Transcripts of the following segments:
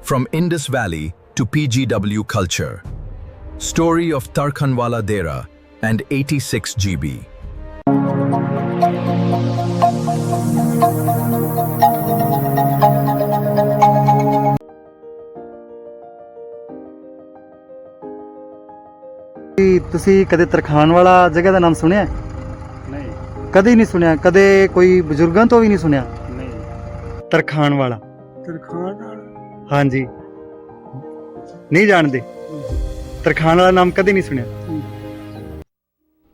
From Indus Valley to PGW Culture. Story of Tarkhanwala Dera and 86 GB. ਤੁਸੀਂ ਕਦੇ ਤਰਖਾਨ ਵਾਲਾ ਜਗ੍ਹਾ ਦਾ ਨਾਮ ਸੁਣਿਆ? ਨਹੀਂ ਕਦੇ ਨਹੀਂ ਸੁਣਿਆ? ਕਦੇ ਕੋਈ ਬਜ਼ੁਰਗਾਂ ਤੋਂ ਵੀ ਨਹੀਂ ਸੁਣਿਆ? ਨਹੀਂ ਤਰਖਾਨ ਵਾਲਾ? ਤਰਖਾਨ ਹਾਂਜੀ, ਨਹੀਂ ਜਾਣਦੇ? ਤਰਖਾਨ ਵਾਲਾ ਨਾਮ ਕਦੇ ਨਹੀਂ ਸੁਣਿਆ?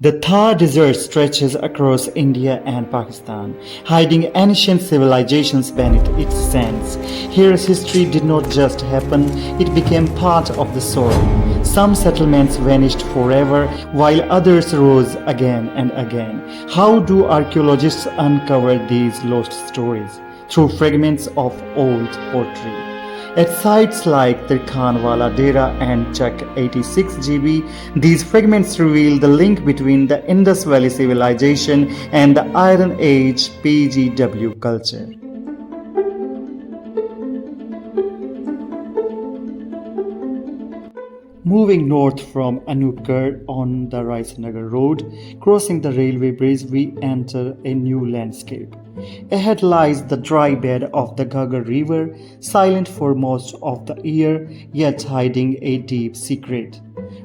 The Thar Desert stretches across India and Pakistan, hiding ancient civilizations beneath its sands. Here's history did not just happen, it became part of the soil. Some settlements vanished forever, while others rose again and again. How do archaeologists uncover these lost stories? Through fragments of old pottery. At sites like Tarkhanwala, Dera and Chak 86 GB, these fragments reveal the link between the Indus Valley Civilization and the Iron Age PGW culture. Moving north from Anupgarh on the Raisnagar road, crossing the railway bridge, we enter a new landscape. Ahead lies the dry bed of the Ghaggar river, silent for most of the year, yet hiding a deep secret.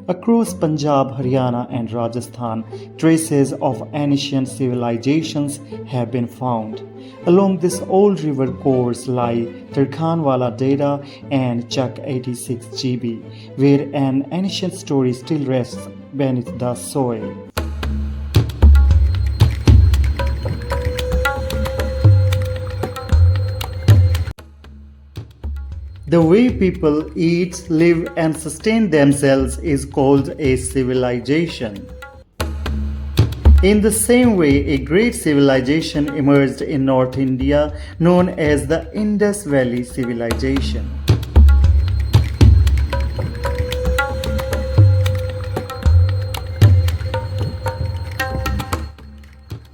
Across Punjab, Haryana and Rajasthan, traces of ancient civilizations have been found. Along this old river course lie Tarkhanwala Dera and Chak 86 GB, where an ancient story still rests beneath the soil. The way people eat, live and sustain themselves is called a civilization. In the same way, a great civilization emerged in North India known as the Indus Valley Civilization.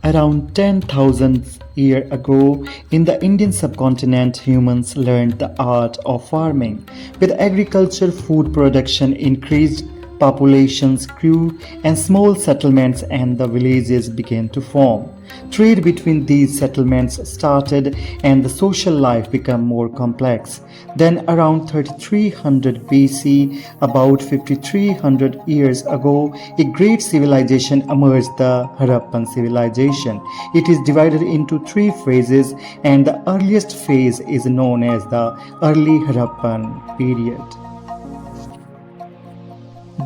Around 10,000 years ago, in the Indian subcontinent, humans learned the art of farming. With agriculture, food production increased, populations grew, and small settlements and the villages began to form. Trade between these settlements started and the social life became more complex. Then around 3300 BC, about 5300 years ago, a great civilization emerged, the Harappan civilization. It is divided into 3 phases and the earliest phase is known as the early Harappan period.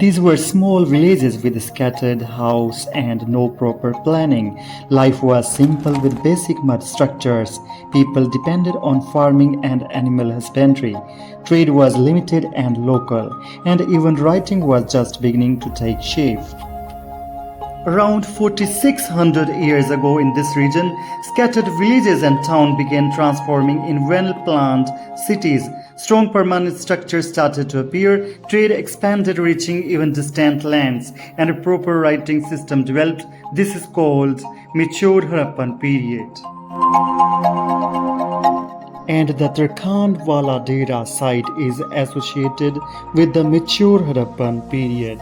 These were small villages with scattered houses and no proper planning. Life was simple with basic mud structures. People depended on farming and animal husbandry. Trade was limited and local, and even writing was just beginning to take shape. Around 4600 years ago in this region, scattered villages and towns began transforming in well-planned cities. Strong permanent structures started to appear, trade expanded, reaching even distant lands, and a proper writing system developed. This is called mature Harappan period. And the Tarkhanwala Dera site is associated with the mature Harappan period.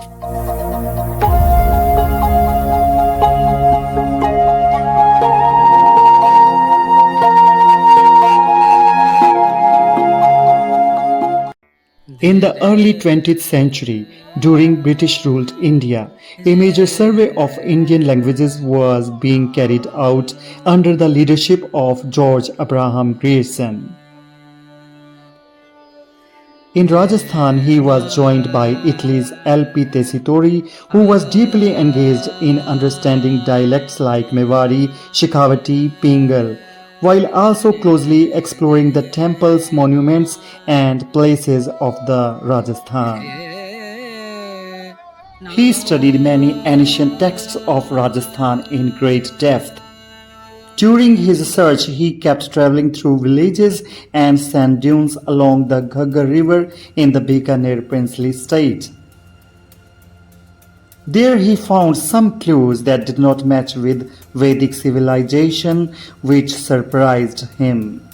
In the early 20th century, during British-ruled India, a major survey of Indian languages was being carried out under the leadership of George Abraham Grierson. In Rajasthan, he was joined by Italy's P. Tessitori, who was deeply engaged in understanding dialects like Mewari, Shekhawati, Pingal, while also closely exploring the temples, monuments and places of the Rajasthan. He studied many ancient texts of Rajasthan in great depth. During his search, he kept traveling through villages and sand dunes along the Ghaggar river in the Bikaner princely state. There he found some clues that did not match with Vedic civilization, which surprised him.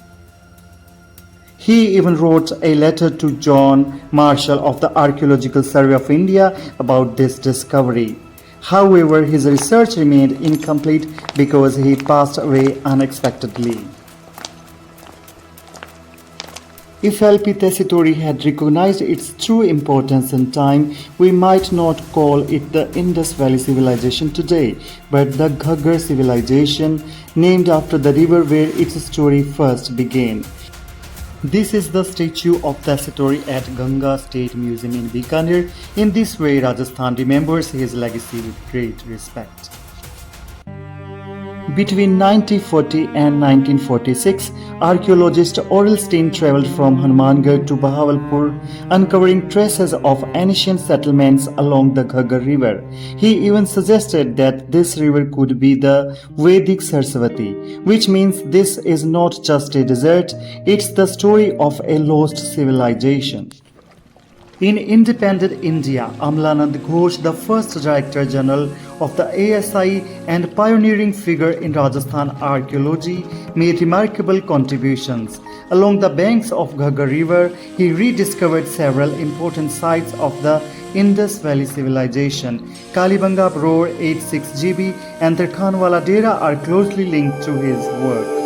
He even wrote a letter to John Marshall of the Archaeological Survey of India about this discovery. However, his research remained incomplete because he passed away unexpectedly. If LP Tessitori had recognized its true importance in time, we might not call it the Indus Valley Civilization today, but the Ghaggar civilization, named after the river where its story first began. This is the statue of Tessitori at Ganga State Museum in Bikaner. In this way, Rajasthan remembers his legacy with great respect. Between 1940 and 1946, archaeologist Aurel Stein traveled from Hanumangarh to Bahawalpur, uncovering traces of ancient settlements along the Ghaggar river. He even suggested that this river could be the Vedic Saraswati, which means this is not just a desert, it's the story of a lost civilization. In independent India, Amlanand Ghosh, the first Director General of the ASI and pioneering figure in Rajasthan archaeology, made remarkable contributions. Along the banks of Ghaggar River, he rediscovered several important sites of the Indus Valley Civilization. Kalibanga Roar 86 GB and Tarkhanwala Dera are closely linked to his work.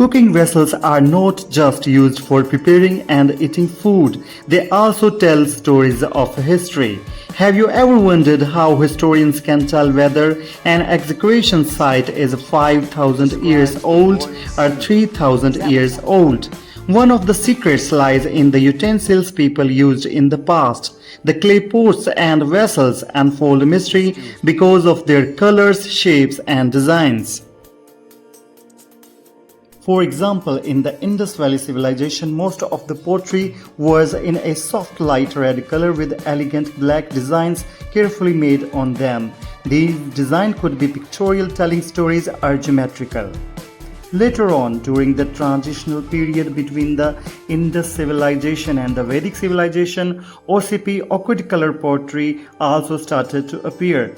Cooking vessels are not just used for preparing and eating food, they also tell stories of history. Have you ever wondered how historians can tell whether an excavation site is 5,000 years old or 3,000 years old? One of the secrets lies in the utensils people used in the past. The clay pots and vessels unfold mystery because of their colors, shapes, and designs. For example, in the Indus Valley Civilization, most of the pottery was in a soft light red color with elegant black designs carefully made on them. These designs could be pictorial, telling stories, or geometrical. Later on, during the transitional period between the Indus civilization and the Vedic civilization, OCP ochre color pottery also started to appear.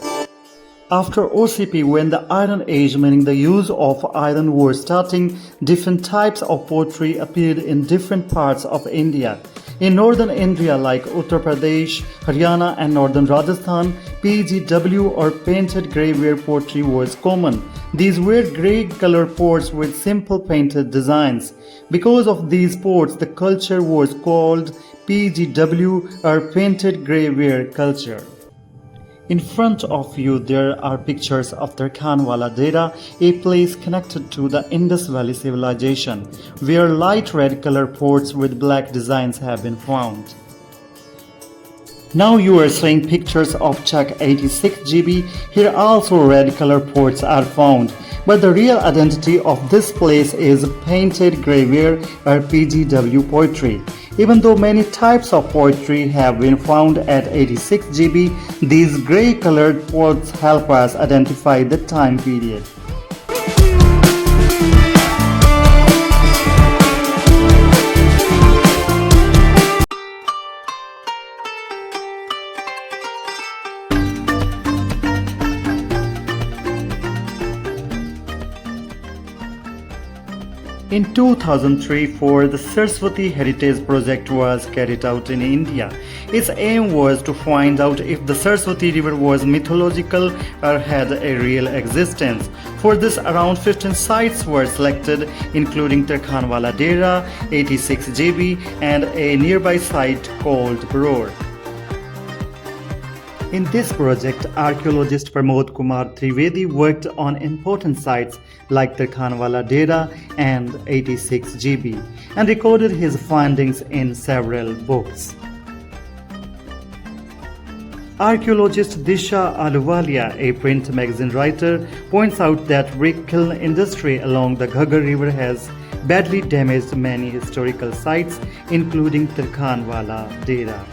After OCP, when the Iron Age, meaning the use of iron, was starting, different types of pottery appeared in different parts of India. In northern India like Uttar Pradesh, Haryana and northern Rajasthan, PGW or Painted Grey Ware pottery was common. These were grey color pots with simple painted designs. Because of these pots, the culture was called PGW or Painted Grey Ware culture. In front of you there are pictures of Tarkhanwala Dera, a place connected to the Indus Valley Civilization, where light red color pots with black designs have been found. Now you are seeing pictures of Chak 86 GB. Here also red color pots are found. But the real identity of this place is Painted Grey Ware or PGW pottery. Even though many types of pottery have been found at 86 GB, these grey colored pots help us identify the time period. In 2003-04, the Saraswati Heritage Project was carried out in India. Its aim was to find out if the Saraswati River was mythological or had a real existence. For this, around 15 sites were selected, including Tarkhanwala Dera, 86 GB, and a nearby site called Roar. In this project, archaeologist Pramod Kumar Trivedi worked on important sites like Tarkhanwala Dera and 86 GB and recorded his findings in several books. Archaeologist Disha Ahluwalia, a print magazine writer, points out that brick kiln industry along the Ghaggar River has badly damaged many historical sites, including Tarkhanwala Dera.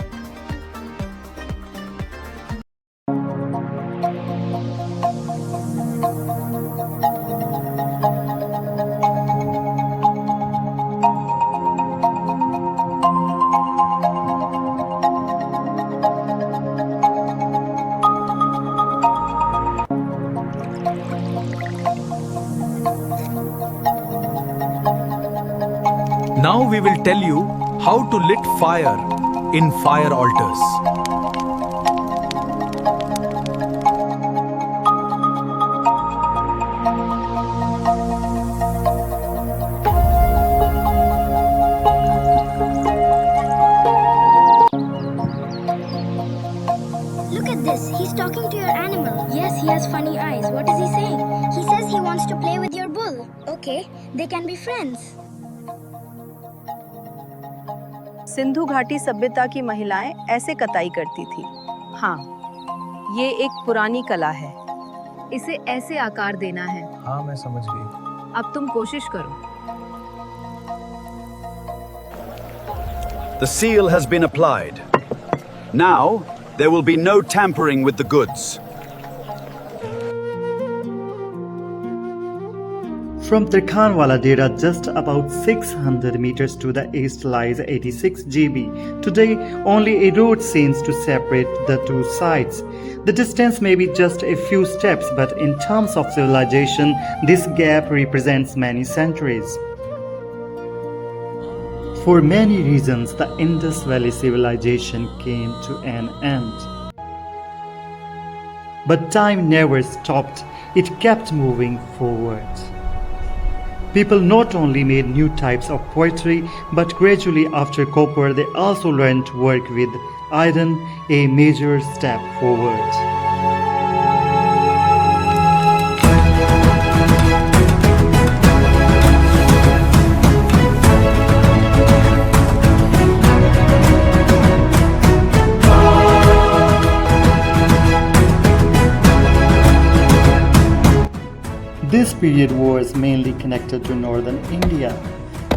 Now we will tell you how to lit fire in fire altars. Look at this. He's talking to your animal. Yes, he has funny eyes. What is he saying? He says he wants to play with your bull. Okay, they can be friends. Sindhu घाटी सभ्यता की महिलाएं ऐसे कताई करती थी। हाँ, ये एक पुरानी कला है। इसे ऐसे आकार देना है। हाँ, मैं समझ गई। अब तुम कोशिश करो। The seal has been applied. Now, there will be no tampering with the goods. From Tarkhanwala Dera, just about 600 meters to the east, lies 86 GB. Today, only a road seems to separate the two sides. The distance may be just a few steps, but in terms of civilization, this gap represents many centuries. For many reasons, the Indus Valley Civilization came to an end. But time never stopped, it kept moving forward. People not only made new types of pottery, but gradually after copper they also learned to work with iron, a major step forward. This period was mainly connected to northern India.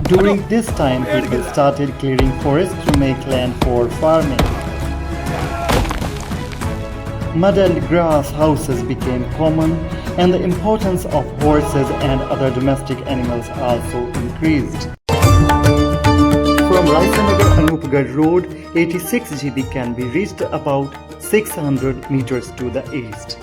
During this time, people started clearing forests to make land for farming. Mud and grass houses became common, and the importance of horses and other domestic animals also increased. From Raisanagar Anupgarh Road, 86 GB can be reached about 600 meters to the east.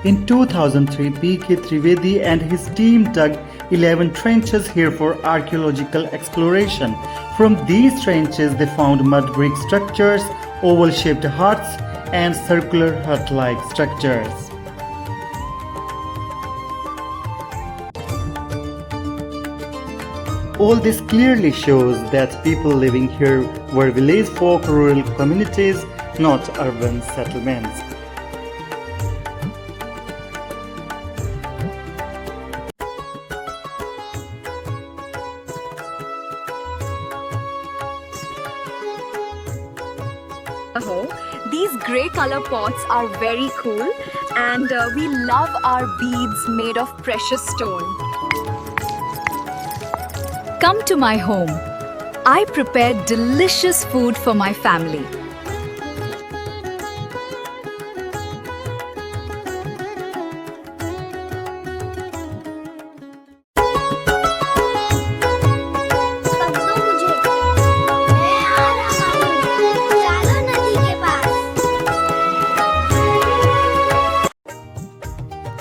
In 2003, P.K. Trivedi and his team dug 11 trenches here for archaeological exploration. From these trenches, they found mud brick structures, oval-shaped huts, and circular hut-like structures. All this clearly shows that people living here were village folk, rural communities, not urban settlements. These grey color pots are very cool, and we love our beads made of precious stone. Come to my home. I prepare delicious food for my family.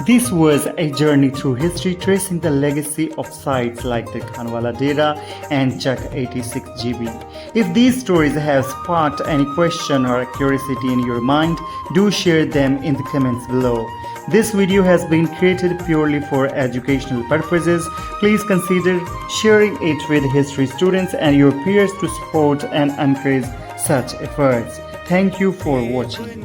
This was a journey through history tracing the legacy of sites like the Tarkhanwala Dera and Chak 86 GB. If these stories have sparked any question or curiosity in your mind, do share them in the comments below. This video has been created purely for educational purposes. Please consider sharing it with history students and your peers to support and encourage such efforts. Thank you for watching.